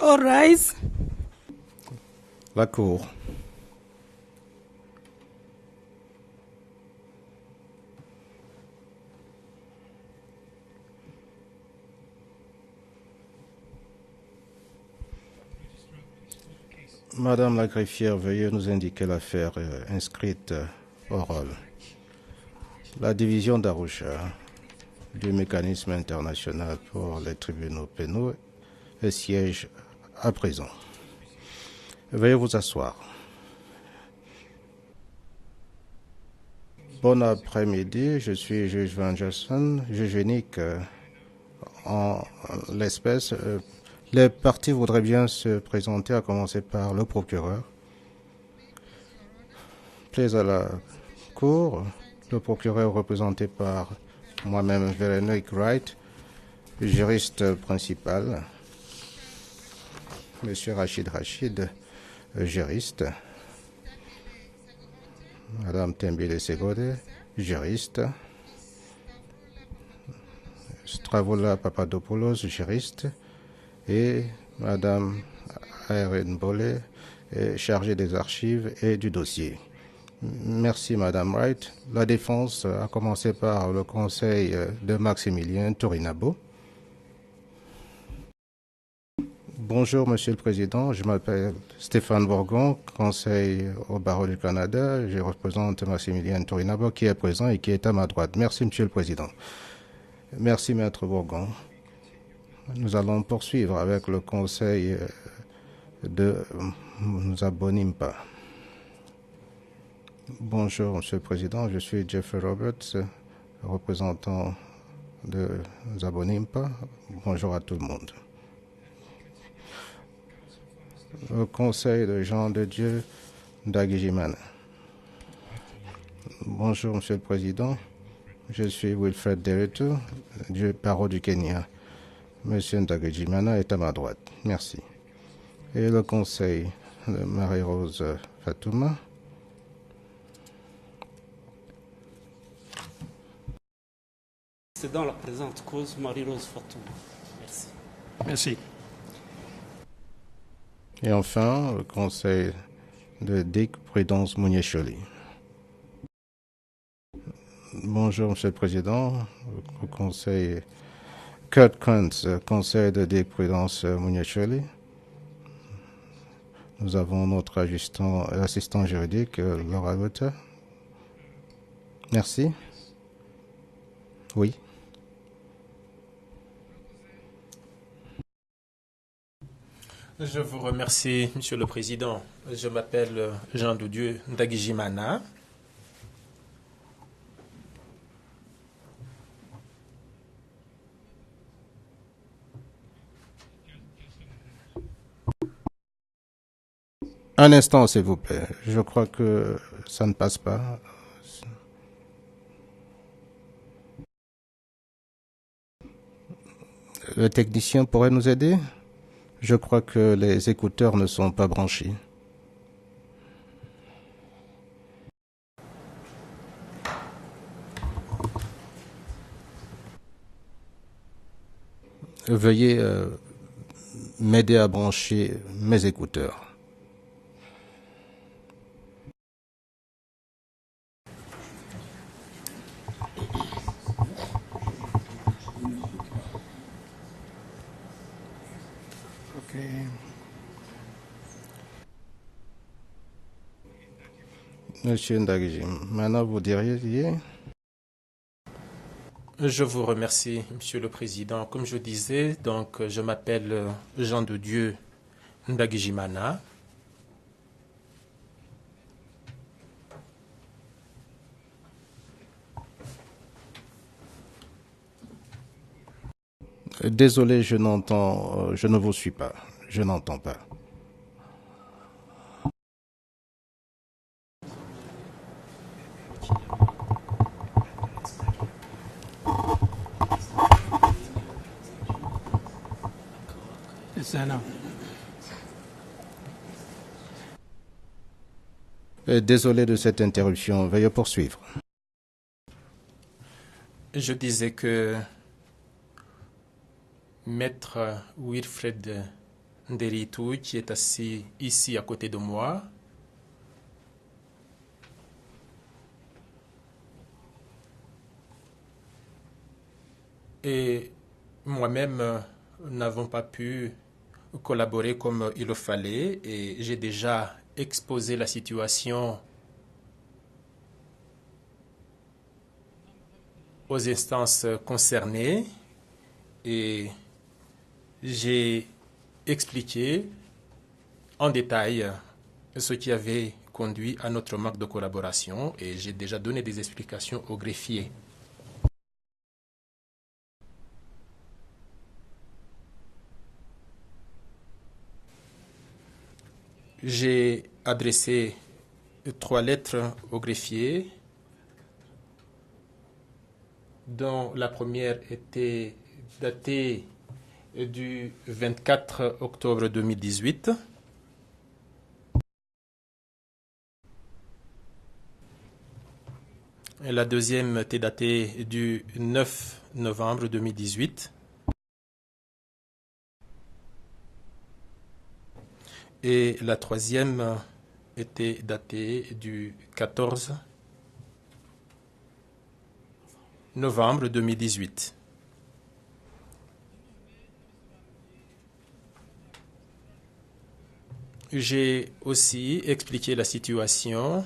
All rise. La Cour. Madame la greffière, veuillez nous indiquer l'affaire inscrite au rôle. La division d'Arusha du mécanisme international pour les tribunaux pénaux siège à présent. Veuillez vous asseoir. Bon après-midi, je suis juge Van Johnson, juge unique en l'espèce. Les parties voudraient bien se présenter, à commencer par le procureur. Plaise à la Cour, le procureur représenté par moi-même, Véronique Wright, juriste principal, Monsieur Rachid, juriste, Madame Tembile Segode, juriste, Stravoula Papadopoulos, juriste, et Madame Irene Bollet, chargée des archives et du dossier. Merci Madame Wright. La défense a commencé par le conseil de Maximilien Torinabo. Bonjour Monsieur le Président, je m'appelle Stéphane Bourgon, conseil au barreau du Canada. Je représente Maximilien Torinabo qui est présent et qui est à ma droite. Merci Monsieur le Président. Merci Maître Bourgon. Nous allons poursuivre avec le conseil de Zabonimpa. Bonjour Monsieur le Président, je suis Jeffrey Roberts, représentant de Zabonimpa. Bonjour à tout le monde. Le conseil de Jean de Dieu d'Agijimana. Bonjour Monsieur le Président, je suis Wilfred Deretu, du barreau du Kenya. Monsieur Ndagijimana est à ma droite. Merci. Et le conseil de Marie-Rose Fatouma. C'est dans la présente cause Marie-Rose Fatouma. Merci. Merci. Et enfin, le conseil de Dick Prudence Mouniecholi. Bonjour, Monsieur le Président. Le conseil Kurt Kuntz, conseil de Dick Prudence Mouniecholi. Nous avons notre assistant juridique, Laura Luther. Merci. Oui. Je vous remercie, Monsieur le Président. Je m'appelle Jean de Dieu Ndagijimana. Un instant, s'il vous plaît. Je crois que ça ne passe pas. Le technicien pourrait nous aider? Je crois que les écouteurs ne sont pas branchés. Veuillez m'aider à brancher mes écouteurs. Ok. Monsieur Ndagijim, maintenant vous diriez? Je vous remercie, Monsieur le Président. Comme je disais, donc, je m'appelle Jean de Dieu Ndagijimana. Désolé, je ne vous suis pas. Je n'entends pas. Désolé de cette interruption. Veuillez poursuivre. Je disais que Maître Wilfred Nderitu qui est assis ici à côté de moi. Et moi-même n'avons pas pu collaborer comme il le fallait et j'ai déjà exposé la situation aux instances concernées et j'ai expliqué en détail ce qui avait conduit à notre manque de collaboration et j'ai déjà donné des explications au greffier. J'ai adressé 3 lettres au greffier, dont la première était datée du 24 octobre 2018. Et la deuxième était datée du 9 novembre 2018. Et la troisième était datée du 14 novembre 2018. J'ai aussi expliqué la situation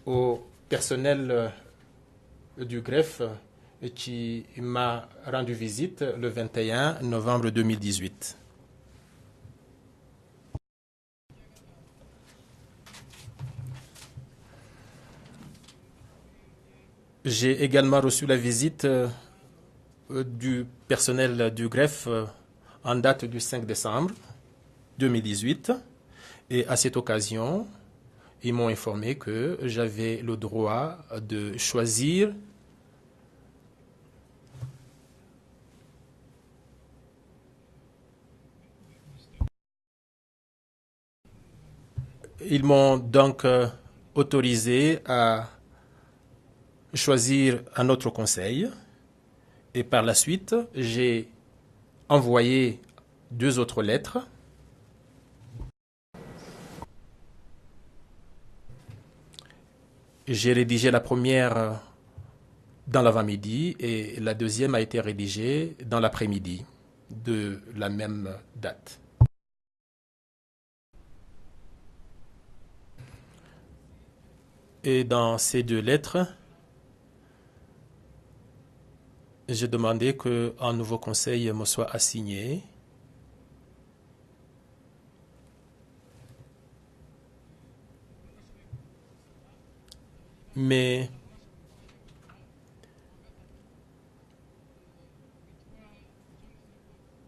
au personnel du greffe qui m'a rendu visite le 21 novembre 2018. J'ai également reçu la visite du personnel du greffe en date du 5 décembre 2018 et à cette occasion, ils m'ont informé que j'avais le droit de choisir Ils m'ont donc autorisé à choisir un autre conseil et par la suite, j'ai envoyé 2 autres lettres. J'ai rédigé la première dans l'avant-midi et la deuxième a été rédigée dans l'après-midi de la même date. Et dans ces 2 lettres, j'ai demandé qu'un nouveau conseil me soit assigné. Mais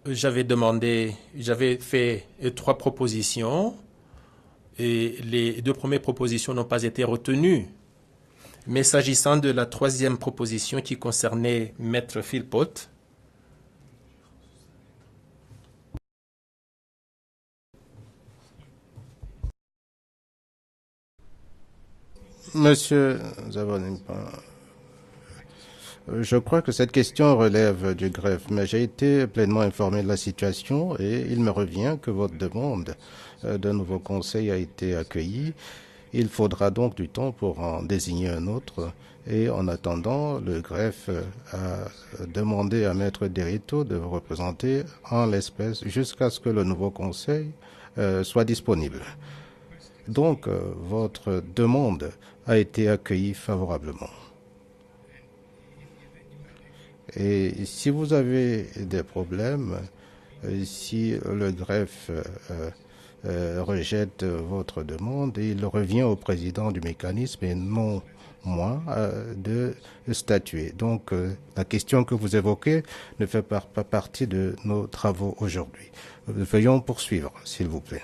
j'avais fait 3 propositions et les 2 premières propositions n'ont pas été retenues. Mais s'agissant de la 3e proposition qui concernait Maître Philpott, Monsieur Zabonimpa, je crois que cette question relève du greffe, mais j'ai été pleinement informé de la situation et il me revient que votre demande d'un nouveau conseil a été accueillie. Il faudra donc du temps pour en désigner un autre et en attendant, le greffe a demandé à Maître Derrito de vous représenter en l'espèce jusqu'à ce que le nouveau conseil soit disponible. Donc, votre demande a été accueillie favorablement. Et si vous avez des problèmes, si le greffe rejette votre demande, il revient au président du mécanisme et non moi de statuer. Donc, la question que vous évoquez ne fait pas partie de nos travaux aujourd'hui. Veuillons poursuivre, s'il vous plaît.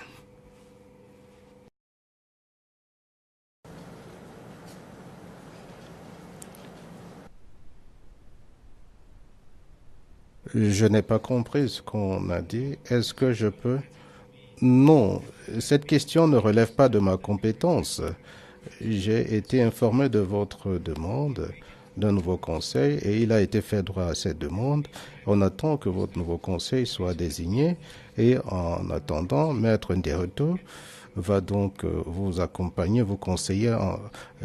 Je n'ai pas compris ce qu'on a dit. Est-ce que je peux... Non, cette question ne relève pas de ma compétence. J'ai été informé de votre demande d'un nouveau conseil et il a été fait droit à cette demande. On attend que votre nouveau conseil soit désigné et en attendant, Maître Ndereto va donc vous accompagner, vous conseiller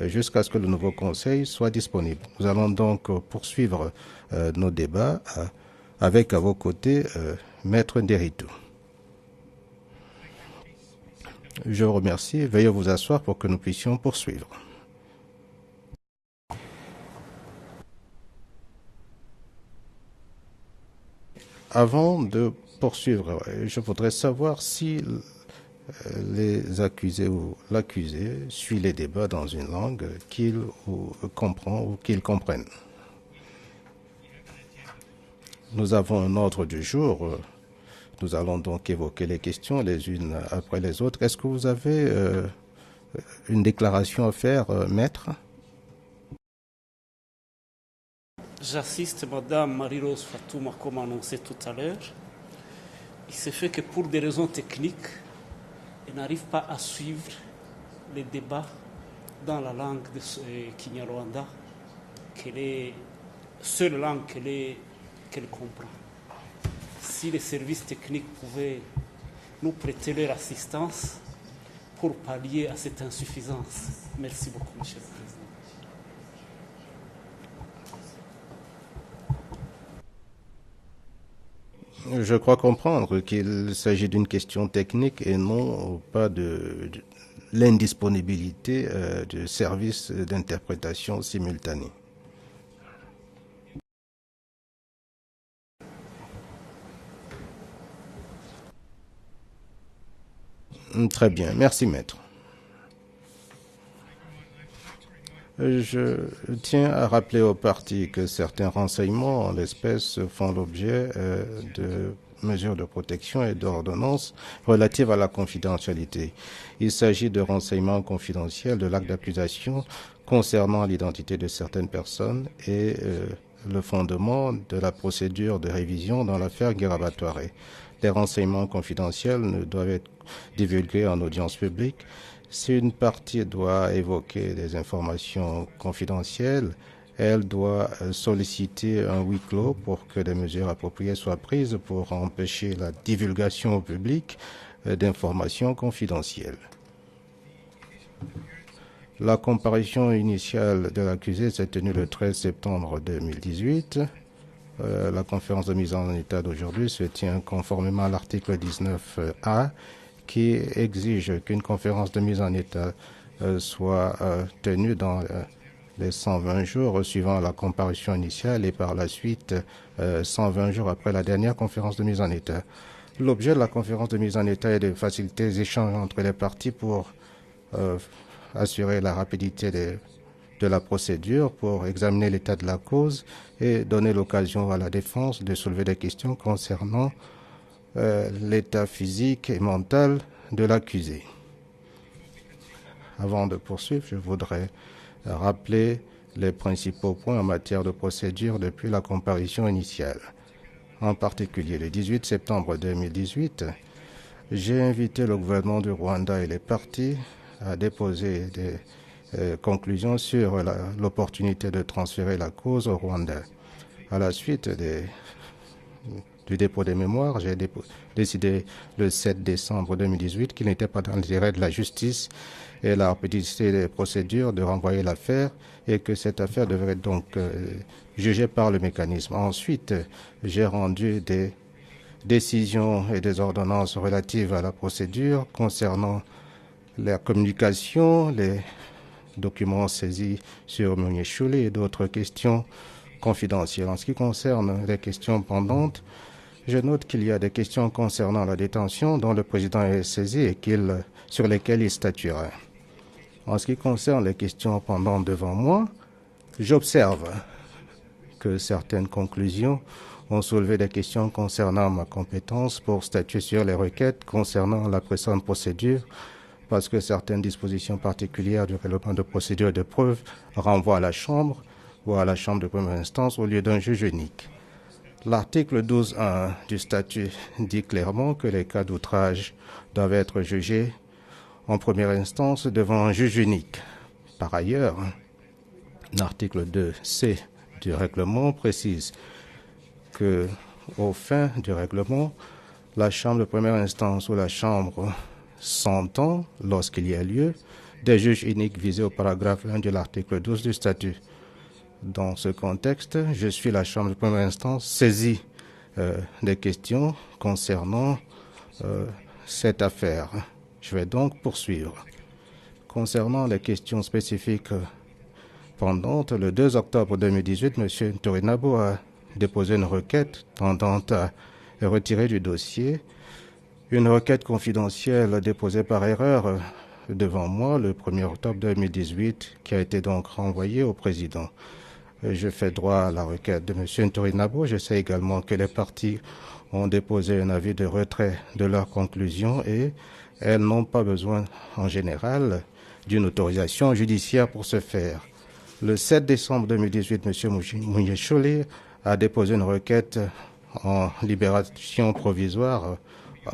jusqu'à ce que le nouveau conseil soit disponible. Nous allons donc poursuivre nos débats avec à vos côtés Maître Ndereto. Je vous remercie. Veuillez vous asseoir pour que nous puissions poursuivre. Avant de poursuivre, je voudrais savoir si les accusés ou l'accusé suit les débats dans une langue qu'il comprend ou qu'ils comprennent. Nous avons un ordre du jour. Nous allons donc évoquer les questions les unes après les autres. Est-ce que vous avez une déclaration à faire, maître? J'assiste Madame Marie-Rose Fatouma comme annoncé tout à l'heure. Il se fait que pour des raisons techniques, elle n'arrive pas à suivre les débats dans la langue de Kinyarwanda, qu'elle est seule langue qu'elle comprend. Si les services techniques pouvaient nous prêter leur assistance pour pallier à cette insuffisance. Merci beaucoup, Monsieur le Président. Je crois comprendre qu'il s'agit d'une question technique et non pas de l'indisponibilité du service d'interprétation simultanée. Très bien, merci maître. Je tiens à rappeler aux parties que certains renseignements, en l'espèce, font l'objet de mesures de protection et d'ordonnances relatives à la confidentialité. Il s'agit de renseignements confidentiels de l'acte d'accusation concernant l'identité de certaines personnes et le fondement de la procédure de révision dans l'affaire Guirabatouaré. Les renseignements confidentiels ne doivent être divulgués en audience publique. Si une partie doit évoquer des informations confidentielles, elle doit solliciter un huis clos pour que des mesures appropriées soient prises pour empêcher la divulgation au public d'informations confidentielles. La comparution initiale de l'accusé s'est tenue le 13 septembre 2018. La conférence de mise en état d'aujourd'hui se tient conformément à l'article 19A qui exige qu'une conférence de mise en état soit tenue dans les 120 jours suivant la comparution initiale et par la suite 120 jours après la dernière conférence de mise en état. L'objet de la conférence de mise en état est de faciliter les échanges entre les parties pour assurer la rapidité de la procédure, pour examiner l'état de la cause et donner l'occasion à la défense de soulever des questions concernant l'état physique et mental de l'accusé. Avant de poursuivre, je voudrais rappeler les principaux points en matière de procédure depuis la comparution initiale. En particulier, le 18 septembre 2018, j'ai invité le gouvernement du Rwanda et les parties à déposer des conclusions sur l'opportunité de transférer la cause au Rwanda. À la suite du dépôt des mémoires, j'ai décidé le 7 décembre 2018 qu'il n'était pas dans l'intérêt de la justice et la rapidité des procédures de renvoyer l'affaire et que cette affaire devrait être donc jugée par le mécanisme. Ensuite, j'ai rendu des décisions et des ordonnances relatives à la procédure concernant la communication, les documents saisis sur Monyeshule et d'autres questions confidentielles. En ce qui concerne les questions pendantes, je note qu'il y a des questions concernant la détention dont le président est saisi et sur lesquelles il statuera. En ce qui concerne les questions pendantes devant moi, j'observe que certaines conclusions ont soulevé des questions concernant ma compétence pour statuer sur les requêtes concernant la présente procédure, parce que certaines dispositions particulières du règlement de procédure de preuve renvoient à la Chambre ou à la Chambre de première instance au lieu d'un juge unique. L'article 12.1 du statut dit clairement que les cas d'outrage doivent être jugés en première instance devant un juge unique. Par ailleurs, L'article 2C du règlement précise que, au fin du règlement, la Chambre de première instance ou la Chambre s'entend, lorsqu'il y a lieu, des juges uniques visés au paragraphe 1 de l'article 12 du statut. Dans ce contexte, je suis la Chambre de première instance saisie des questions concernant cette affaire. Je vais donc poursuivre. Concernant les questions spécifiques pendantes, le 2 octobre 2018, M. Ntorinabo a déposé une requête tendant à retirer du dossier une requête confidentielle déposée par erreur devant moi le 1er octobre 2018 qui a été donc renvoyée au président. Je fais droit à la requête de M. Ntorinabo. Je sais également que les parties ont déposé un avis de retrait de leurs conclusions et elles n'ont pas besoin en général d'une autorisation judiciaire pour ce faire. Le 7 décembre 2018, M. Mounyesholi a déposé une requête en libération provisoire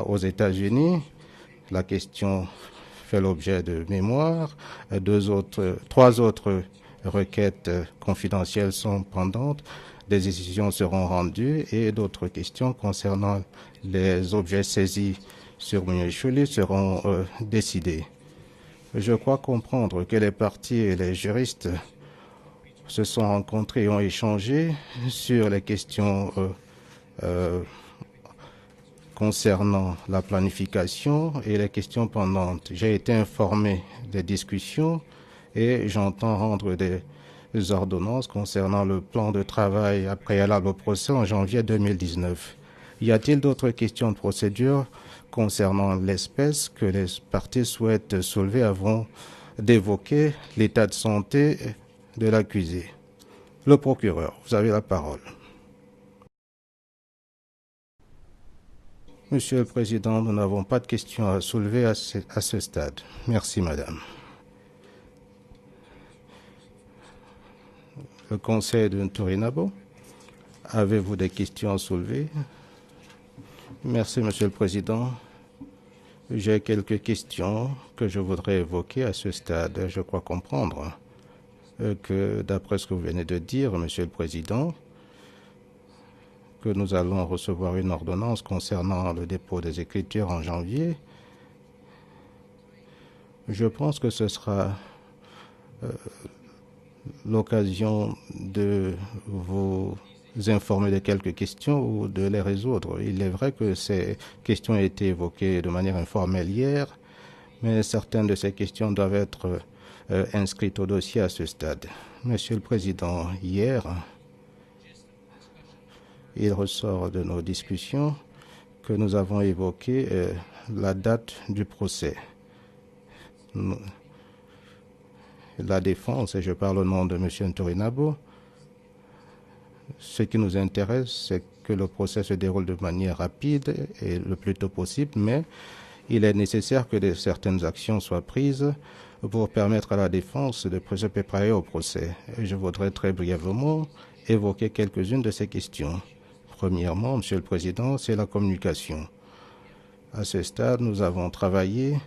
aux États-Unis. La question fait l'objet de mémoire. Trois autres requêtes confidentielles sont pendantes. Des décisions seront rendues et d'autres questions concernant les objets saisis sur Mounyesholi seront décidées. Je crois comprendre que les parties et les juristes se sont rencontrés et ont échangé sur les questions concernant la planification et les questions pendantes. J'ai été informé des discussions et j'entends rendre des ordonnances concernant le plan de travail préalable au procès en janvier 2019. Y a-t-il d'autres questions de procédure concernant l'espèce que les parties souhaitent soulever avant d'évoquer l'état de santé de l'accusé? Le procureur, vous avez la parole. Monsieur le Président, nous n'avons pas de questions à soulever à ce stade. Merci, Madame. Le Conseil de Ntorinabo, avez-vous des questions à soulever? Merci, Monsieur le Président. J'ai quelques questions que je voudrais évoquer à ce stade. Je crois comprendre que, d'après ce que vous venez de dire, Monsieur le Président, que nous allons recevoir une ordonnance concernant le dépôt des écritures en janvier. Je pense que ce sera l'occasion de vous informer de quelques questions ou de les résoudre. Il est vrai que ces questions ont été évoquées de manière informelle hier, mais certaines de ces questions doivent être inscrites au dossier à ce stade. Monsieur le Président, hier, il ressort de nos discussions que nous avons évoqué la date du procès. La défense, et je parle au nom de M. Ntorinabo, ce qui nous intéresse, c'est que le procès se déroule de manière rapide et le plus tôt possible, mais il est nécessaire que certaines actions soient prises pour permettre à la défense de se préparer au procès. Et je voudrais très brièvement évoquer quelques-unes de ces questions. Premièrement, Monsieur le Président, c'est la communication. À ce stade, nous avons travaillé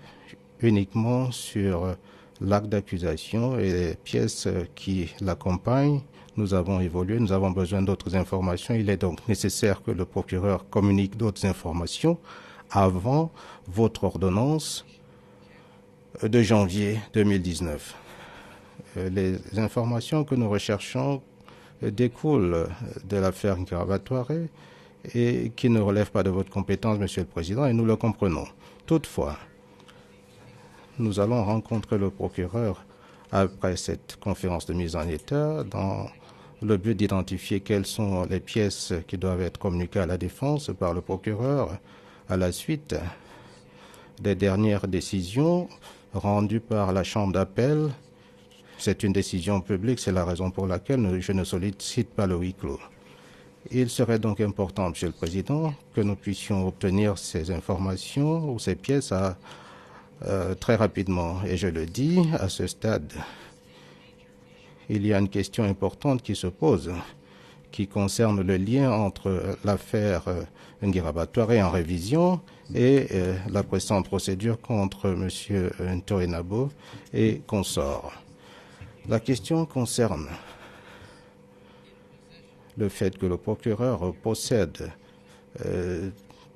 uniquement sur l'acte d'accusation et les pièces qui l'accompagnent. Nous avons évolué, nous avons besoin d'autres informations. Il est donc nécessaire que le procureur communique d'autres informations avant votre ordonnance de janvier 2019. Les informations que nous recherchons découlent de l'affaire Nkarabatouaré et qui ne relèvent pas de votre compétence, Monsieur le Président, et nous le comprenons. Toutefois, nous allons rencontrer le procureur après cette conférence de mise en état dans le but d'identifier quelles sont les pièces qui doivent être communiquées à la défense par le procureur à la suite des dernières décisions rendues par la Chambre d'appel. C'est une décision publique, c'est la raison pour laquelle je ne sollicite pas le huis clos. Il serait donc important, Monsieur le Président, que nous puissions obtenir ces informations ou ces pièces très rapidement. Et je le dis, à ce stade, il y a une question importante qui se pose, qui concerne le lien entre l'affaire Nkarabatouaré en révision et la précédente procédure contre M. Ntorinabo et consorts. La question concerne le fait que le procureur possède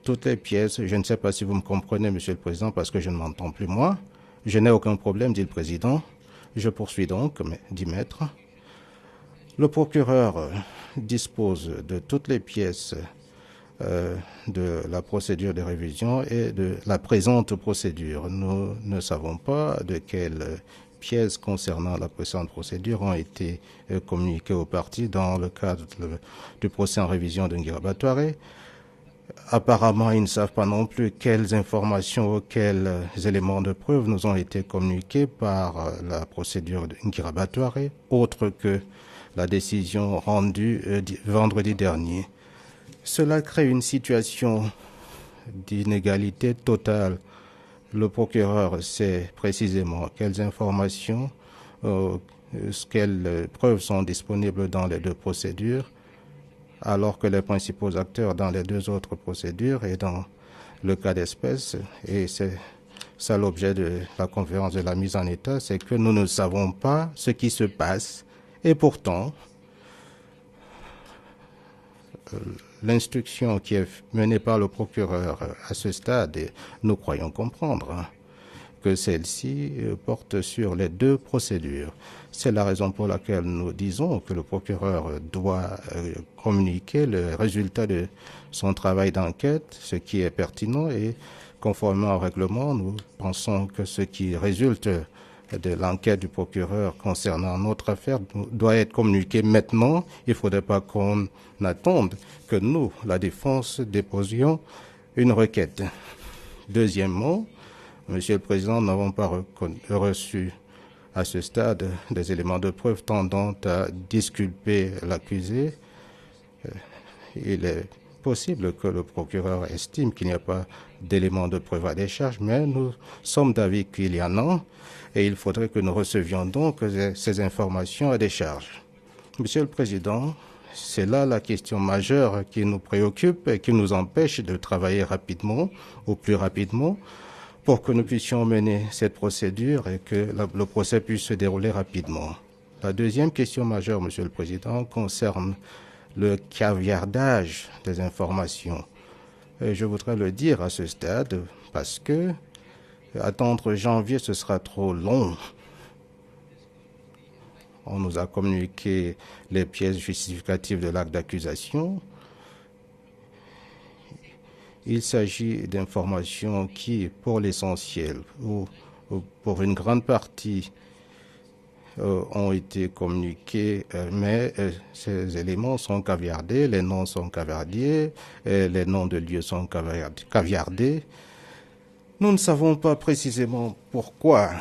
toutes les pièces. Je ne sais pas si vous me comprenez, Monsieur le Président, parce que je ne m'entends plus moi. Je n'ai aucun problème, dit le Président. Je poursuis donc, dit Maître. Le procureur dispose de toutes les pièces de la procédure de révision et de la présente procédure. Nous ne savons pas de quelles pièces concernant la présente procédure ont été communiquées aux parties dans le cadre du procès en révision de Ngirabatware. Apparemment, ils ne savent pas non plus quelles informations ou quels éléments de preuve nous ont été communiqués par la procédure de Ngirabatware, autre que la décision rendue vendredi dernier. Cela crée une situation d'inégalité totale. Le procureur sait précisément quelles informations, quelles preuves sont disponibles dans les deux procédures, alors que les principaux acteurs dans les deux autres procédures et dans le cas d'espèce, et c'est ça l'objet de la conférence de la mise en état, c'est que nous ne savons pas ce qui se passe et pourtant l'instruction qui est menée par le procureur à ce stade, nous croyons comprendre que celle-ci porte sur les deux procédures. C'est la raison pour laquelle nous disons que le procureur doit communiquer le résultat de son travail d'enquête, ce qui est pertinent, et conformément au règlement, nous pensons que ce qui résulte de l'enquête du procureur concernant notre affaire doit être communiqué maintenant. Il ne faudrait pas qu'on attende que nous, la défense, déposions une requête. Deuxièmement, Monsieur le Président, nous n'avons pas reçu à ce stade des éléments de preuve tendant à disculper l'accusé. Il est possible que le procureur estime qu'il n'y a pas d'éléments de preuve à décharge, mais nous sommes d'avis qu'il y en a et il faudrait que nous recevions donc ces informations à décharge. Monsieur le Président, c'est là la question majeure qui nous préoccupe et qui nous empêche de travailler rapidement, ou plus rapidement, pour que nous puissions mener cette procédure et que le procès puisse se dérouler rapidement. La deuxième question majeure, Monsieur le Président, concerne le caviardage des informations. Et je voudrais le dire à ce stade parce que attendre janvier, ce sera trop long. On nous a communiqué les pièces justificatives de l'acte d'accusation. Il s'agit d'informations qui, pour l'essentiel, ou pour une grande partie, ont été communiqués, mais ces éléments sont caviardés, les noms sont caviardés, les noms de lieux sont caviardés. Nous ne savons pas précisément pourquoi.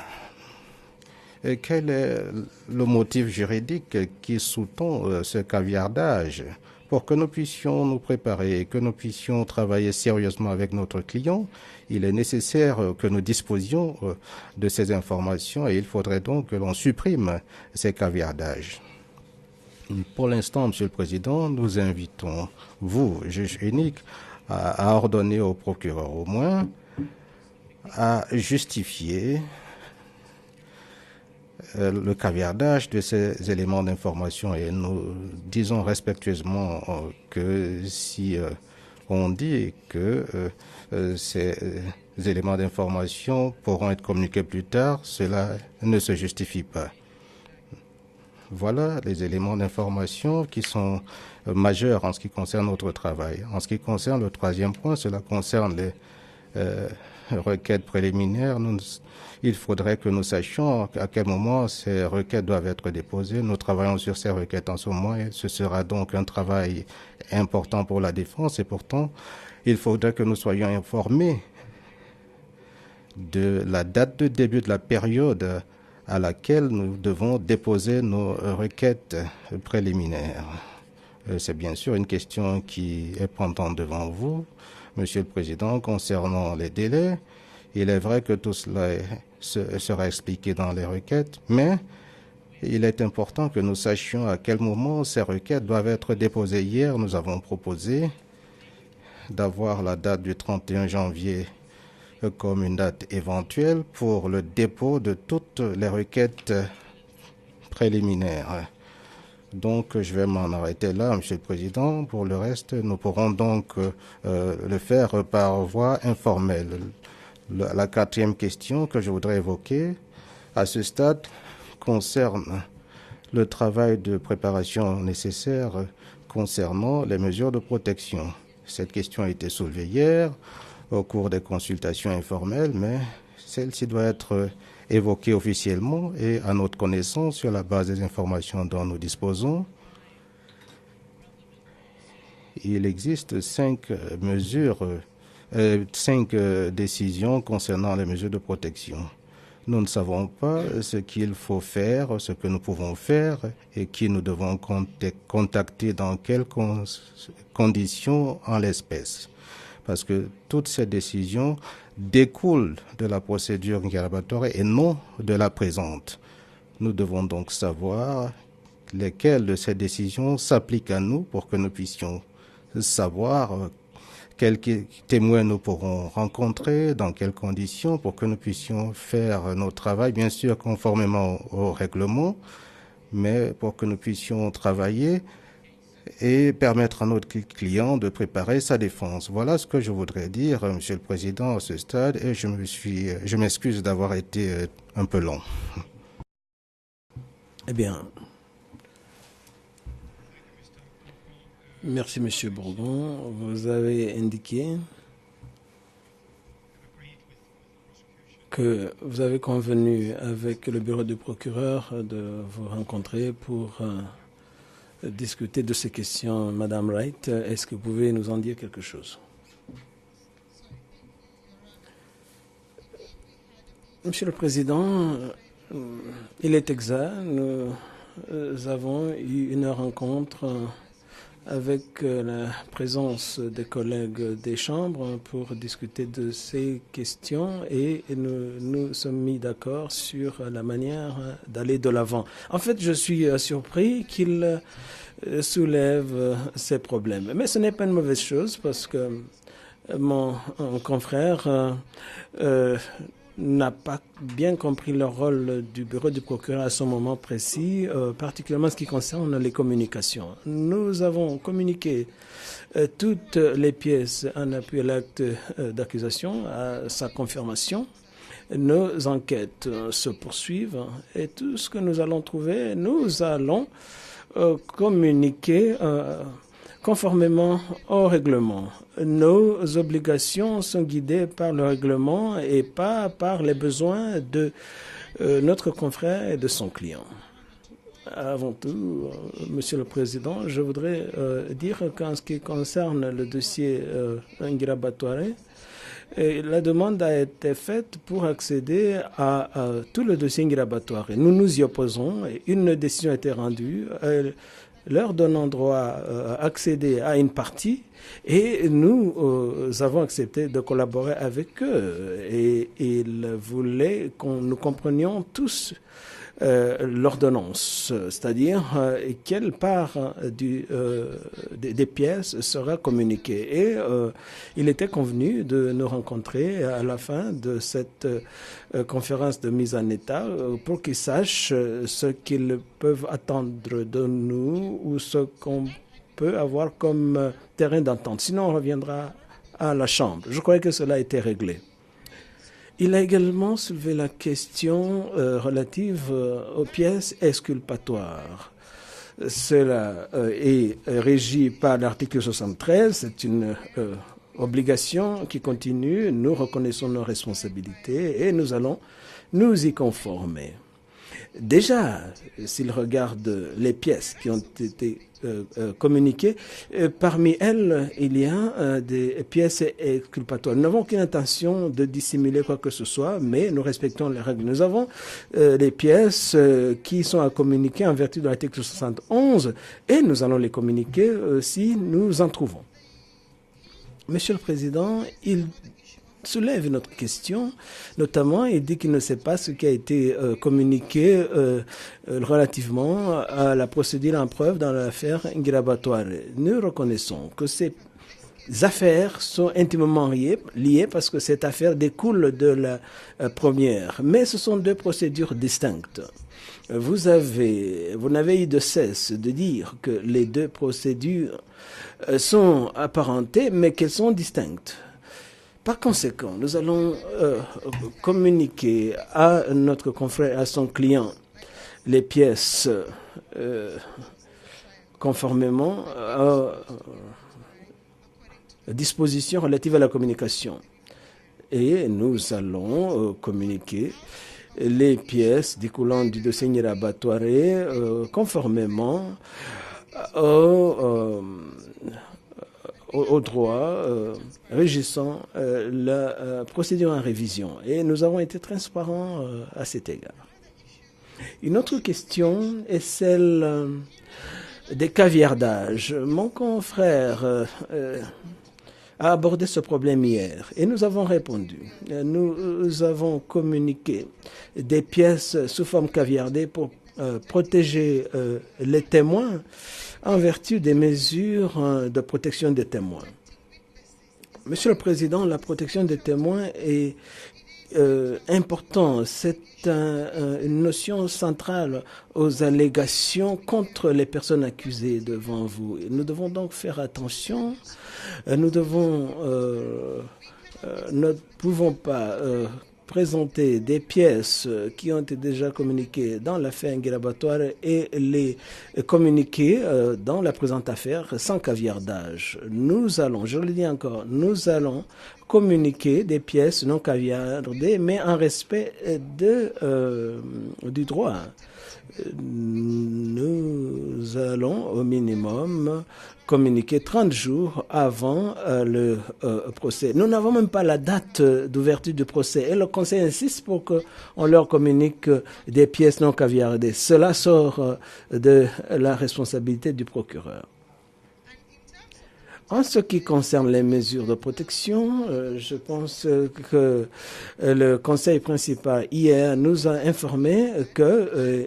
Et quel est le motif juridique qui sous-tend ce caviardage? Pour que nous puissions nous préparer, que nous puissions travailler sérieusement avec notre client, il est nécessaire que nous disposions de ces informations et il faudrait donc que l'on supprime ces caviardages. Pour l'instant, Monsieur le Président, nous invitons, vous, juge unique, à ordonner au procureur au moins à justifier le caviardage de ces éléments d'information et nous disons respectueusement que si on dit que ces éléments d'information pourront être communiqués plus tard, cela ne se justifie pas. Voilà les éléments d'information qui sont majeurs en ce qui concerne notre travail. En ce qui concerne le troisième point, cela concerne les requêtes préliminaires. Il faudrait que nous sachions à quel moment ces requêtes doivent être déposées. Nous travaillons sur ces requêtes en ce moment et ce sera donc un travail important pour la défense et pourtant, il faudrait que nous soyons informés de la date de début de la période à laquelle nous devons déposer nos requêtes préliminaires. C'est bien sûr une question qui est pendante devant vous, Monsieur le Président, concernant les délais. Il est vrai que tout cela sera expliqué dans les requêtes, mais il est important que nous sachions à quel moment ces requêtes doivent être déposées. Hier, nous avons proposé d'avoir la date du 31 janvier comme une date éventuelle pour le dépôt de toutes les requêtes préliminaire. Donc, je vais m'en arrêter là, Monsieur le Président. Pour le reste, nous pourrons donc le faire par voie informelle. La quatrième question que je voudrais évoquer à ce stade concerne le travail de préparation nécessaire concernant les mesures de protection. Cette question a été soulevée hier au cours des consultations informelles, mais celle-ci doit être évoquée officiellement et à notre connaissance sur la base des informations dont nous disposons. Il existe 5 décisions concernant les mesures de protection. Nous ne savons pas ce qu'il faut faire, ce que nous pouvons faire et qui nous devons contacter dans quelles conditions en l'espèce. Parce que toutes ces décisions découlent de la procédure Ngirabatore et non de la présente. Nous devons donc savoir lesquelles de ces décisions s'appliquent à nous pour que nous puissions savoir quels témoins nous pourrons rencontrer, dans quelles conditions, pour que nous puissions faire notre travail, bien sûr conformément au règlement, mais pour que nous puissions travailler et permettre à notre client de préparer sa défense. Voilà ce que je voudrais dire, Monsieur le Président, à ce stade, et je m'excuse d'avoir été un peu long. Eh bien, merci Monsieur Bourgon. Vous avez indiqué que vous avez convenu avec le bureau du procureur de vous rencontrer pour discuter de ces questions. Madame Wright, est-ce que vous pouvez nous en dire quelque chose? Monsieur le Président, il est exact, nous avons eu une rencontre avec la présence des collègues des chambres pour discuter de ces questions et nous sommes mis d'accord sur la manière d'aller de l'avant. En fait, je suis surpris qu'il soulève ces problèmes. Mais ce n'est pas une mauvaise chose parce que mon confrère n'a pas bien compris le rôle du bureau du procureur à ce moment précis, particulièrement ce qui concerne les communications. Nous avons communiqué toutes les pièces en appui à l'acte d'accusation, à sa confirmation. Nos enquêtes se poursuivent et tout ce que nous allons trouver, nous allons communiquer conformément au règlement. Nos obligations sont guidées par le règlement et pas par les besoins de notre confrère et de son client. Avant tout, Monsieur le Président, je voudrais dire qu'en ce qui concerne le dossier Ngirabatore, la demande a été faite pour accéder à tout le dossier Ngirabatore. Nous nous y opposons et une décision a été rendue leur donnant droit à accéder à une partie et nous avons accepté de collaborer avec eux et ils voulaient que nous comprenions tous l'ordonnance, c'est-à-dire quelle part des pièces sera communiquée. Et il était convenu de nous rencontrer à la fin de cette conférence de mise en état pour qu'ils sachent ce qu'ils peuvent attendre de nous ou ce qu'on peut avoir comme terrain d'entente. Sinon, on reviendra à la Chambre. Je crois que cela a été réglé. Il a également soulevé la question relative aux pièces exculpatoires. Cela est régi par l'article 73. C'est une obligation qui continue. Nous reconnaissons nos responsabilités et nous allons nous y conformer. Déjà, s'il regarde les pièces qui ont été communiquées, parmi elles, il y a des pièces exculpatoires. Nous n'avons aucune intention de dissimuler quoi que ce soit, mais nous respectons les règles. Nous avons les pièces qui sont à communiquer en vertu de l'article 71 et nous allons les communiquer si nous en trouvons. Monsieur le Président, il soulève une autre question, notamment il dit qu'il ne sait pas ce qui a été communiqué relativement à la procédure en preuve dans l'affaire Ngirabatore. Nous reconnaissons que ces affaires sont intimement liées parce que cette affaire découle de la première. Mais ce sont deux procédures distinctes. Vous n'avez eu de cesse de dire que les deux procédures sont apparentées, mais qu'elles sont distinctes. Par conséquent, nous allons communiquer à notre confrère, à son client, les pièces conformément aux dispositions relatives à la communication. Et nous allons communiquer les pièces découlant du dossier Nyirabatware conformément au droit régissant la procédure en révision. Et nous avons été transparents à cet égard. Une autre question est celle des caviardages. Mon confrère a abordé ce problème hier et nous avons répondu. Nous avons communiqué des pièces sous forme caviardée pour protéger les témoins en vertu des mesures de protection des témoins. Monsieur le Président, la protection des témoins est important. C'est une notion centrale aux allégations contre les personnes accusées devant vous. Nous devons donc faire attention. Nous ne pouvons pas présenter des pièces qui ont été déjà communiquées dans l'affaire Nyirabatware et les communiquer dans la présente affaire sans caviardage. Nous allons, je le dis encore, nous allons communiquer des pièces non caviardées, mais en respect du droit. Nous allons au minimum communiquer 30 jours avant le procès. Nous n'avons même pas la date d'ouverture du procès et le Conseil insiste pour qu'on leur communique des pièces non caviardées. Cela sort de la responsabilité du procureur. En ce qui concerne les mesures de protection, je pense que le Conseil principal hier nous a informé que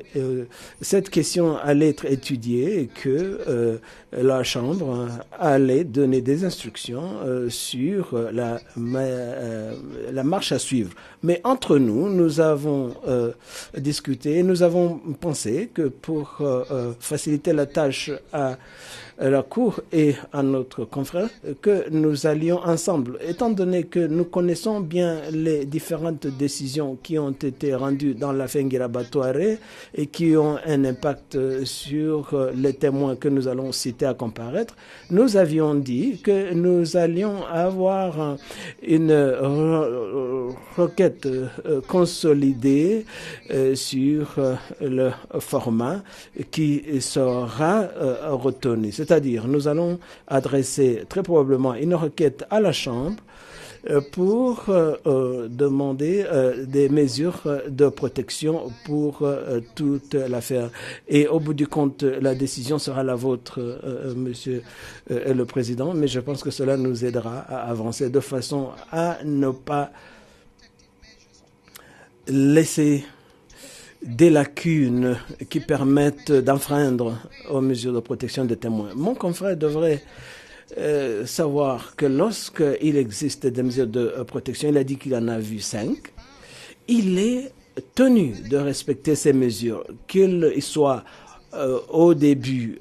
cette question allait être étudiée et que la Chambre allait donner des instructions sur la marche à suivre. Mais entre nous, nous avons discuté, nous avons pensé que pour faciliter la tâche à la Cour et à notre confrère, que nous allions ensemble, étant donné que nous connaissons bien les différentes décisions qui ont été rendues dans l'affaire Nyirabatware et qui ont un impact sur les témoins que nous allons citer à comparaître, nous avions dit que nous allions avoir une requête consolidée sur le format qui sera retenu. C'est-à-dire, nous allons adresser très probablement une requête à la Chambre pour demander des mesures de protection pour toute l'affaire. Et au bout du compte, la décision sera la vôtre, Monsieur le Président, mais je pense que cela nous aidera à avancer de façon à ne pas laisser des lacunes qui permettent d'enfreindre aux mesures de protection des témoins. Mon confrère devrait savoir que lorsqu'il existe des mesures de protection, il a dit qu'il en a vu 5, il est tenu de respecter ces mesures, qu'il soit au début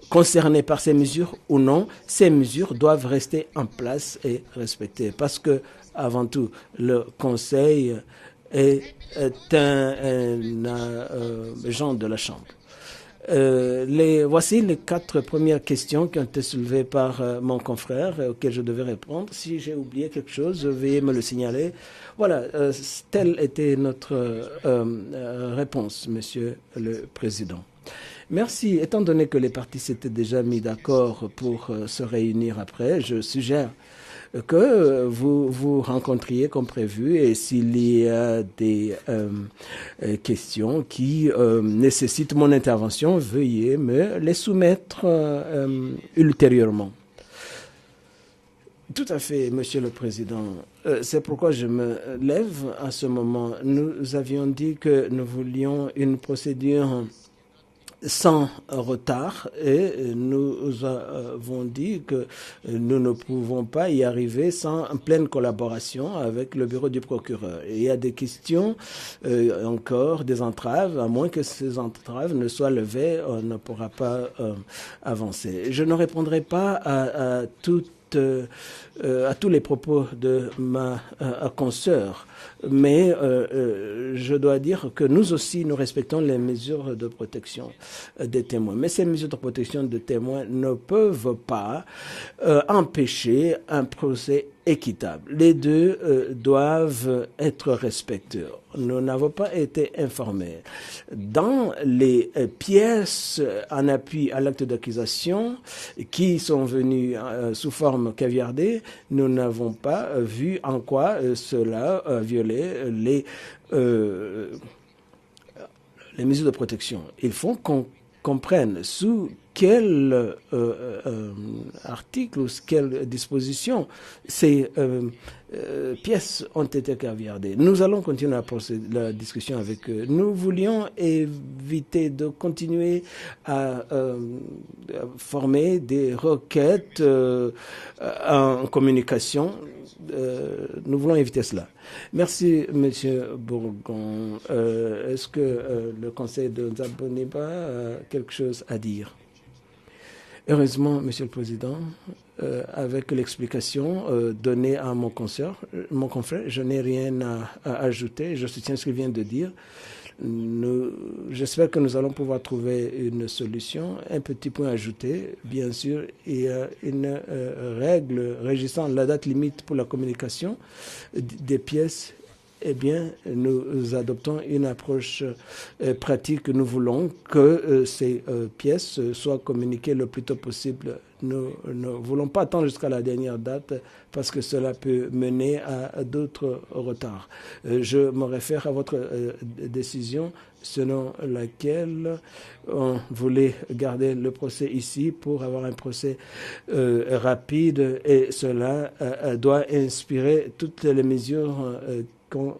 concerné par ces mesures ou non, ces mesures doivent rester en place et respectées. Parce que, avant tout, le Conseil est un agent de la Chambre. Voici les 4 premières questions qui ont été soulevées par mon confrère auxquelles je devais répondre. Si j'ai oublié quelque chose, veuillez me le signaler. Voilà, telle était notre réponse, Monsieur le Président. Merci. Étant donné que les partis s'étaient déjà mis d'accord pour se réunir après, je suggère que vous vous rencontriez comme prévu et s'il y a des questions qui nécessitent mon intervention, veuillez me les soumettre ultérieurement. Tout à fait, Monsieur le Président. C'est pourquoi je me lève à ce moment. Nous avions dit que nous voulions une procédure sans retard et nous avons dit que nous ne pouvons pas y arriver sans pleine collaboration avec le bureau du procureur. Et il y a des questions, encore des entraves, à moins que ces entraves ne soient levées, on ne pourra pas avancer. Je ne répondrai pas à tous les propos de ma consoeur, mais je dois dire que nous aussi, nous respectons les mesures de protection des témoins. Mais ces mesures de protection des témoins ne peuvent pas empêcher un procès équitable. Les deux doivent être respectés. Nous n'avons pas été informés. Dans les pièces en appui à l'acte d'accusation qui sont venues sous forme caviardée, nous n'avons pas vu en quoi cela violait les mesures de protection. Il faut qu'on comprenne sous quel article ou quelle disposition ces pièces ont été caviardées. Nous allons continuer à procéder la discussion avec eux. Nous voulions éviter de continuer à former des requêtes en communication. Nous voulons éviter cela. Merci, Monsieur Bourgon. Est-ce que le Conseil de Nzaboniba a quelque chose à dire? Heureusement, Monsieur le Président, avec l'explication donnée à mon confrère, je n'ai rien à ajouter. Je soutiens ce qu'il vient de dire. J'espère que nous allons pouvoir trouver une solution. Un petit point ajouté, bien sûr, il y a une règle régissant la date limite pour la communication des pièces. Eh bien, nous adoptons une approche pratique. Nous voulons que ces pièces soient communiquées le plus tôt possible. Nous ne voulons pas attendre jusqu'à la dernière date parce que cela peut mener à d'autres retards. Je me réfère à votre décision selon laquelle on voulait garder le procès ici pour avoir un procès rapide et cela doit inspirer toutes les mesures qu'on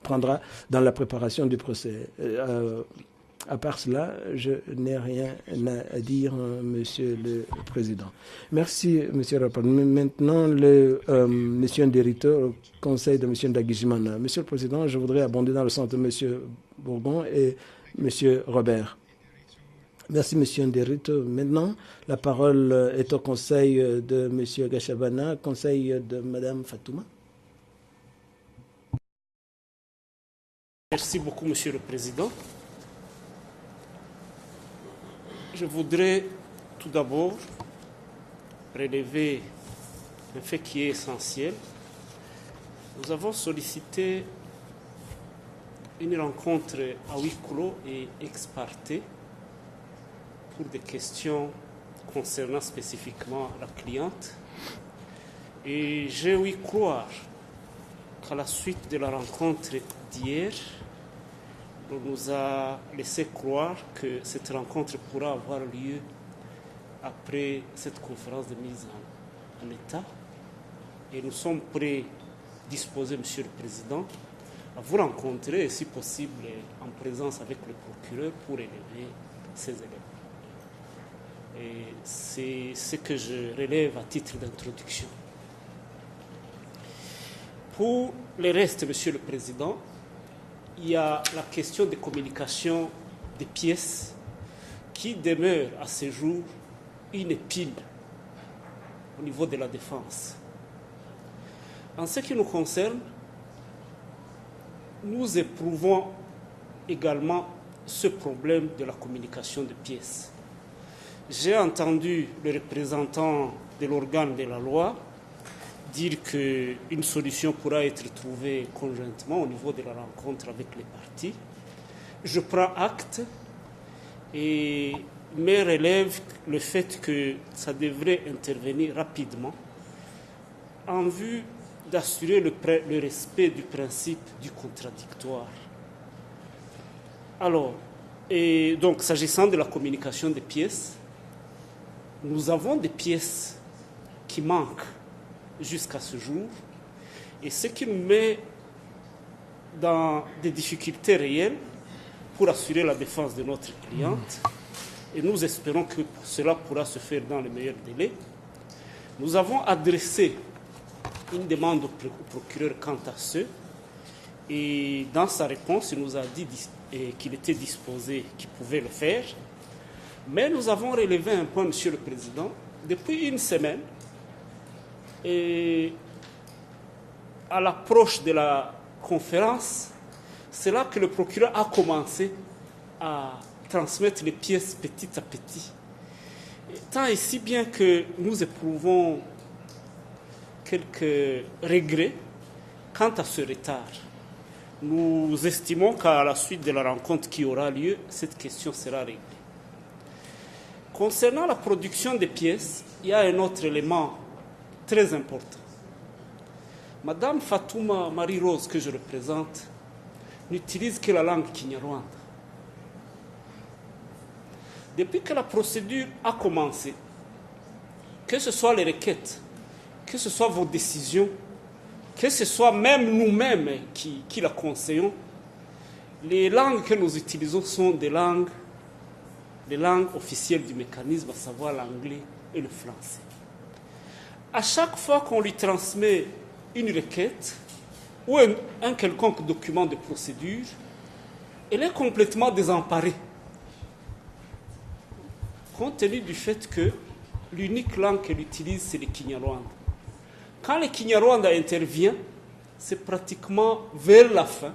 prendra dans la préparation du procès. À part cela, je n'ai rien à dire, Monsieur le Président. Merci, Monsieur le Président. Maintenant, Monsieur Nderito, au conseil de Monsieur Ndagijimana. Monsieur le Président, je voudrais abonder dans le sens de Monsieur Bourgon et Monsieur Robert. Merci, Monsieur Nderito. Maintenant, la parole est au conseil de Monsieur Gachabana, conseil de Madame Fatouma. Merci beaucoup, Monsieur le Président. Je voudrais tout d'abord relever un fait qui est essentiel. Nous avons sollicité une rencontre à huis clos et ex parte pour des questions concernant spécifiquement la cliente. Et j'ai ouï croire qu'à la suite de la rencontre d'hier, on nous a laissé croire que cette rencontre pourra avoir lieu après cette conférence de mise en état. Et nous sommes prêts, disposés, Monsieur le Président, à vous rencontrer, et si possible, en présence avec le procureur pour élever ces éléments. Et c'est ce que je relève à titre d'introduction. Pour le reste, Monsieur le Président, il y a la question de communication des pièces qui demeure à ce jour une épine au niveau de la défense. En ce qui nous concerne, nous éprouvons également ce problème de la communication des pièces. J'ai entendu le représentant de l'organe de la loi dire qu'une solution pourra être trouvée conjointement au niveau de la rencontre avec les parties. Je prends acte mais relève le fait que ça devrait intervenir rapidement en vue d'assurer le respect du principe du contradictoire. Alors, et donc s'agissant de la communication des pièces, nous avons des pièces qui manquent jusqu'à ce jour, et ce qui nous met dans des difficultés réelles pour assurer la défense de notre cliente. et nous espérons que cela pourra se faire dans les meilleurs délais, nous avons adressé une demande au procureur quant à ce, et dans sa réponse, il nous a dit qu'il était disposé, qu'il pouvait le faire. Mais nous avons relevé un point, Monsieur le Président, depuis une semaine, et à l'approche de la conférence, c'est là que le procureur a commencé à transmettre les pièces petit à petit. Tant et si bien que nous éprouvons quelques regrets quant à ce retard. Nous estimons qu'à la suite de la rencontre qui aura lieu, cette question sera réglée. Concernant la production des pièces, il y a un autre élément très important. Madame Fatouma Marie-Rose, que je représente, n'utilise que la langue Kinyarwanda. Depuis que la procédure a commencé, que ce soit les requêtes, que ce soit vos décisions, que ce soit même nous-mêmes qui la conseillons, les langues que nous utilisons sont les langues officielles du mécanisme, à savoir l'anglais et le français. À chaque fois qu'on lui transmet une requête ou un quelconque document de procédure, elle est complètement désemparée, compte tenu du fait que l'unique langue qu'elle utilise, c'est le Kinyarwanda. Quand le Kinyarwanda intervient, c'est pratiquement vers la fin,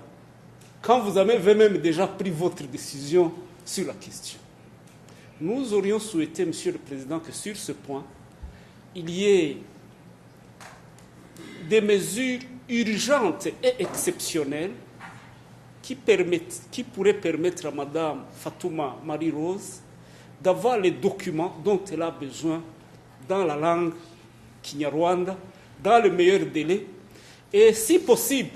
quand vous avez même déjà pris votre décision sur la question. Nous aurions souhaité, Monsieur le Président, que sur ce point, il y ait des mesures urgentes et exceptionnelles qui pourraient permettre à Madame Fatouma Marie-Rose d'avoir les documents dont elle a besoin dans la langue Kinyarwanda, dans le meilleur délai, et si possible,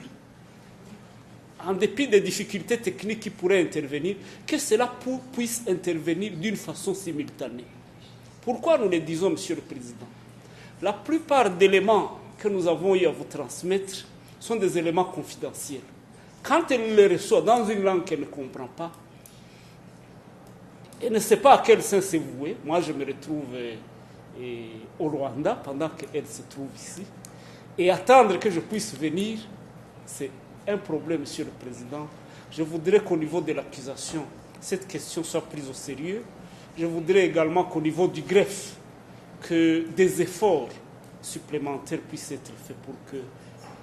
en dépit des difficultés techniques qui pourraient intervenir, que cela puisse intervenir d'une façon simultanée. Pourquoi nous le disons, Monsieur le Président? La plupart d'éléments que nous avons eu à vous transmettre sont des éléments confidentiels. Quand elle les reçoit dans une langue qu'elle ne comprend pas, elle ne sait pas à quel sens c'est voué. Moi, je me retrouve au Rwanda pendant qu'elle se trouve ici. Et attendre que je puisse venir, c'est un problème, Monsieur le Président. Je voudrais qu'au niveau de l'accusation, cette question soit prise au sérieux. Je voudrais également qu'au niveau du greffe, que des efforts supplémentaires puissent être faits pour que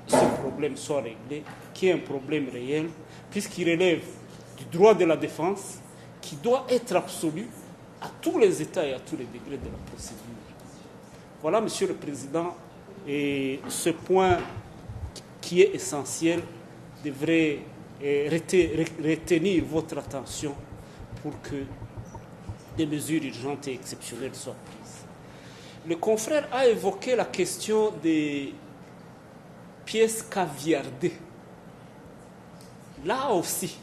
ce problème soit réglé, qui est un problème réel, puisqu'il relève du droit de la défense, qui doit être absolu à tous les états et à tous les degrés de la procédure. Voilà, Monsieur le Président, et ce point qui est essentiel devrait retenir votre attention pour que des mesures urgentes et exceptionnelles soient prises. Le confrère a évoqué la question des pièces caviardées. Là aussi,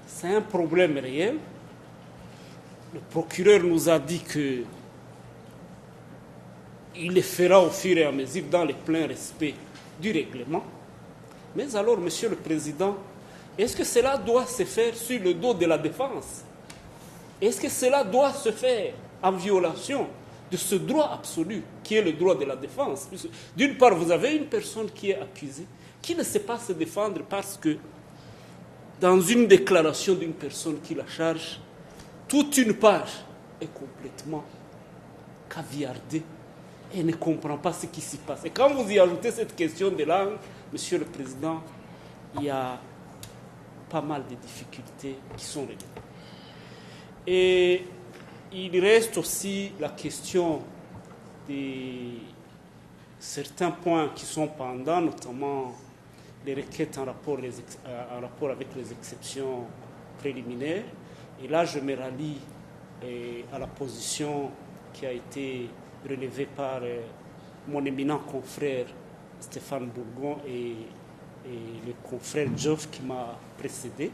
c'est un problème réel. Le procureur nous a dit qu'il les fera au fur et à mesure dans le plein respect du règlement. Mais alors, Monsieur le Président, est-ce que cela doit se faire sur le dos de la défense? Est-ce que cela doit se faire en violation de ce droit absolu qui est le droit de la défense? D'une part, vous avez une personne qui est accusée, qui ne sait pas se défendre parce que dans une déclaration d'une personne qui la charge, toute une page est complètement caviardée et ne comprend pas ce qui s'y passe. Et quand vous y ajoutez cette question de langue, Monsieur le Président, il y a pas mal de difficultés qui sont réglées. Et il reste aussi la question de certains points qui sont pendants, notamment les requêtes en rapport avec les exceptions préliminaires. Et là, je me rallie à la position qui a été relevée par mon éminent confrère Stéphane Bourgon et le confrère Geoff qui m'a précédé.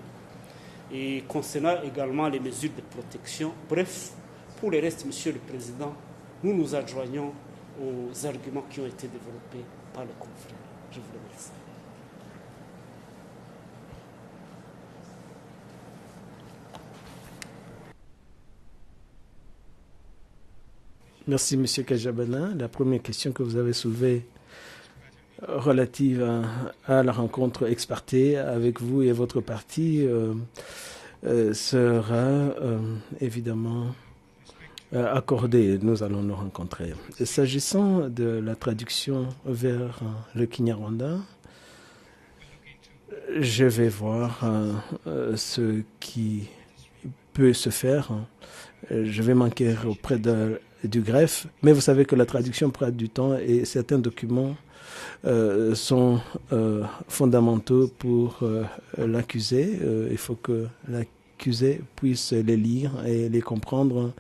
Et concernant également les mesures de protection. Bref, pour le reste, Monsieur le Président, nous nous adjoignons aux arguments qui ont été développés par le confrère. Je vous remercie. Merci, Monsieur Kajabana. La première question que vous avez soulevée relative à la rencontre ex-parté avec vous et votre parti sera évidemment accordée. Nous allons nous rencontrer. S'agissant de la traduction vers le Kinyarwanda, je vais voir ce qui peut se faire. Je vais manquer auprès du greffe, mais vous savez que la traduction prend du temps et certains documents sont fondamentaux pour l'accusé. Il faut que l'accusé puisse les lire et les comprendre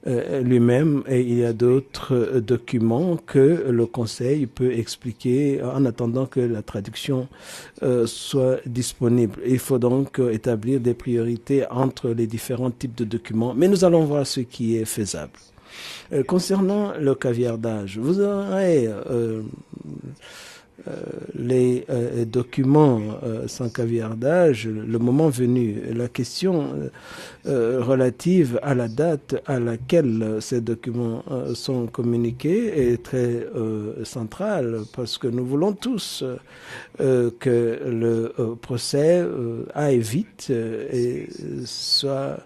lui-même, et il y a d'autres documents que le Conseil peut expliquer en attendant que la traduction soit disponible. Il faut donc établir des priorités entre les différents types de documents, mais nous allons voir ce qui est faisable. Concernant le caviardage, vous aurez les documents sans caviardage le moment venu. La question relative à la date à laquelle ces documents sont communiqués est très centrale, parce que nous voulons tous que le procès aille vite et soit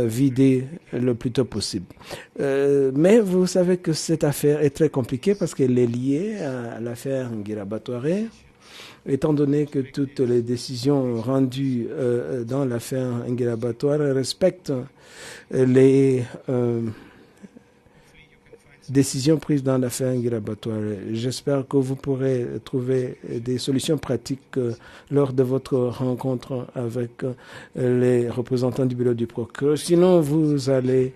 vidé le plus tôt possible. Mais vous savez que cette affaire est très compliquée parce qu'elle est liée à l'affaire Ngirabatware, étant donné que toutes les décisions rendues dans l'affaire Ngirabatware respectent les décisions prises dans l'affaire Ngirabatware. J'espère que vous pourrez trouver des solutions pratiques lors de votre rencontre avec les représentants du bureau du procureur. Sinon, vous allez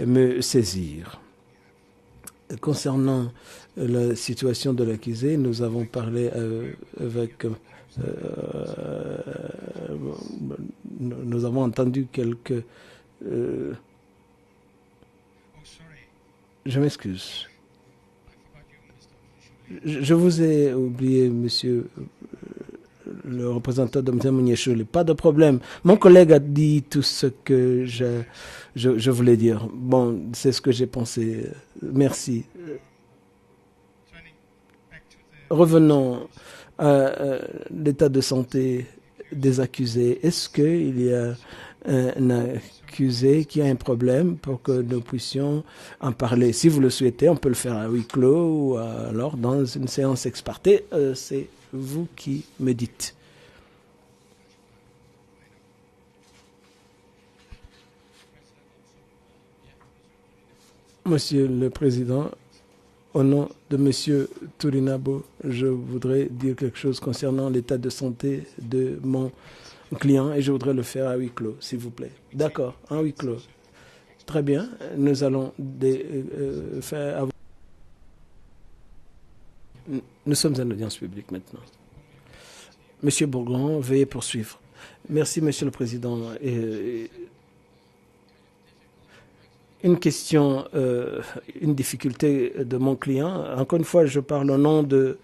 me saisir. Concernant la situation de l'accusé, nous avons parlé avec... nous avons entendu quelques... Je m'excuse. Je vous ai oublié, monsieur le représentant de M. Mouniéchouli. Pas de problème. Mon collègue a dit tout ce que je voulais dire. Bon, c'est ce que j'ai pensé. Merci. Revenons à l'état de santé des accusés. Est-ce qu'il y a un accusé qui a un problème pour que nous puissions en parler? Si vous le souhaitez, on peut le faire à huis clos ou alors dans une séance ex parte. C'est vous qui me dites. Monsieur le Président, au nom de Monsieur Tourinabo, je voudrais dire quelque chose concernant l'état de santé de mon client et je voudrais le faire à huis clos, s'il vous plaît. D'accord, à huis clos. Très bien, nous allons faire... Nous sommes en audience publique maintenant. Monsieur Bourgon, veuillez poursuivre. Merci, Monsieur le Président. Une question, une difficulté de mon client. Encore une fois, je parle au nom de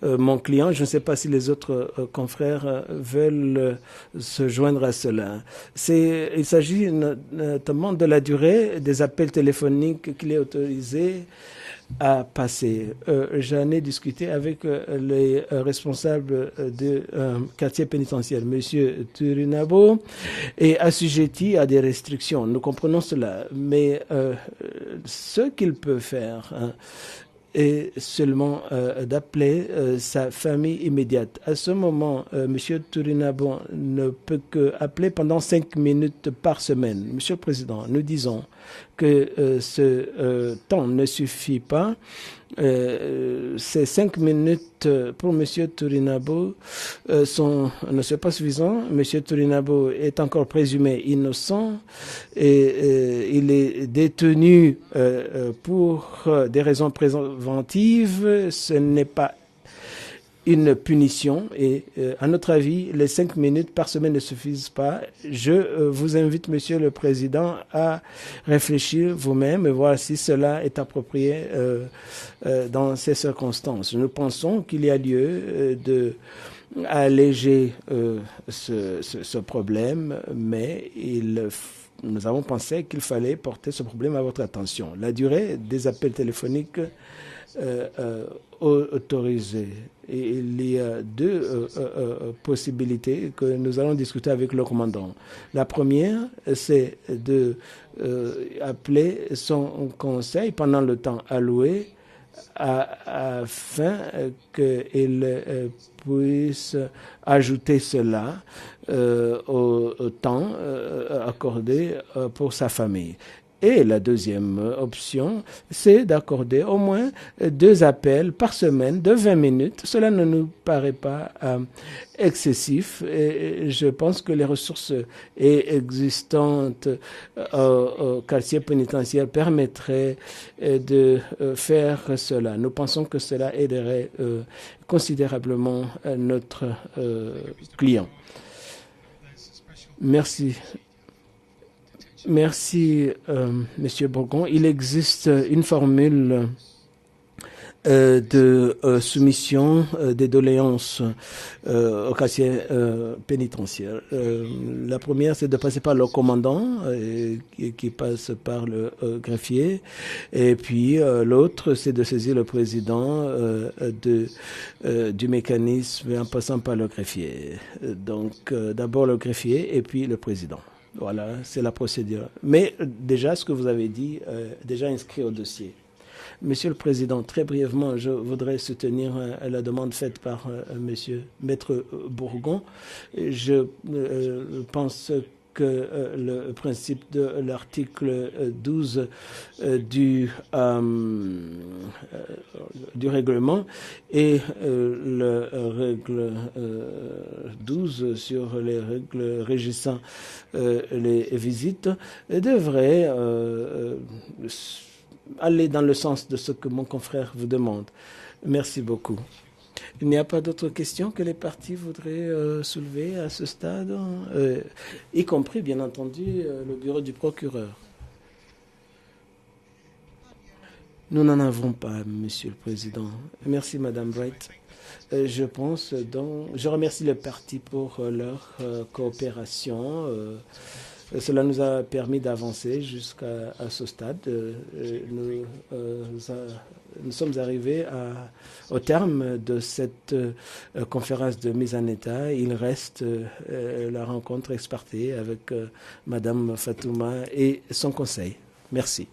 mon client. Je ne sais pas si les autres confrères veulent se joindre à cela. Il s'agit notamment de la durée des appels téléphoniques qu'il est autorisé à passer. J'en ai discuté avec les responsables du quartier pénitentiaire. Monsieur Tourinabo est assujetti à des restrictions. Nous comprenons cela. Mais ce qu'il peut faire est seulement d'appeler sa famille immédiate. À ce moment, Monsieur Tourinabo ne peut qu'appeler pendant 5 minutes par semaine. Monsieur le Président, nous disons que ce temps ne suffit pas. Ces 5 minutes pour M. Tourinabo ne sont pas suffisants. M. Tourinabo est encore présumé innocent et il est détenu pour des raisons préventives. Ce n'est pas une punition et à notre avis, les 5 minutes par semaine ne suffisent pas. Je vous invite, Monsieur le Président, à réfléchir vous-même et voir si cela est approprié dans ces circonstances. Nous pensons qu'il y a lieu de alléger ce problème, mais il nous avons pensé qu'il fallait porter ce problème à votre attention. La durée des appels téléphoniques autorisés. Et il y a deux possibilités que nous allons discuter avec le commandant. La première, c'est de appeler son conseil pendant le temps alloué afin qu'il puisse ajouter cela au temps accordé pour sa famille. Et la deuxième option, c'est d'accorder au moins 2 appels par semaine de 20 minutes. Cela ne nous paraît pas excessif et je pense que les ressources existantes au quartier pénitentiaire permettraient de faire cela. Nous pensons que cela aiderait considérablement notre client. Merci. Merci, Monsieur Bourgon. Il existe une formule de soumission des doléances au quartier pénitentiaire. La première, c'est de passer par le commandant qui passe par le greffier. Et puis l'autre, c'est de saisir le président du mécanisme en passant par le greffier. Donc d'abord le greffier et puis le président. Voilà, c'est la procédure. Mais déjà, ce que vous avez dit, déjà inscrit au dossier. Monsieur le Président, très brièvement, je voudrais soutenir la demande faite par Monsieur Maître Bourgon. Je pense que le principe de l'article 12 du règlement et le règle 12 sur les règles régissant les visites devrait aller dans le sens de ce que mon confrère vous demande. Merci beaucoup. Il n'y a pas d'autres questions que les partis voudraient soulever à ce stade, y compris, bien entendu, le bureau du procureur. Nous n'en avons pas, Monsieur le Président. Merci, Madame Bright. Je pense donc, je remercie les partis pour leur coopération. Cela nous a permis d'avancer jusqu'à ce stade. Nous sommes arrivés au terme de cette conférence de mise en état. Il reste la rencontre ex parte avec Madame Fatouma et son conseil. Merci.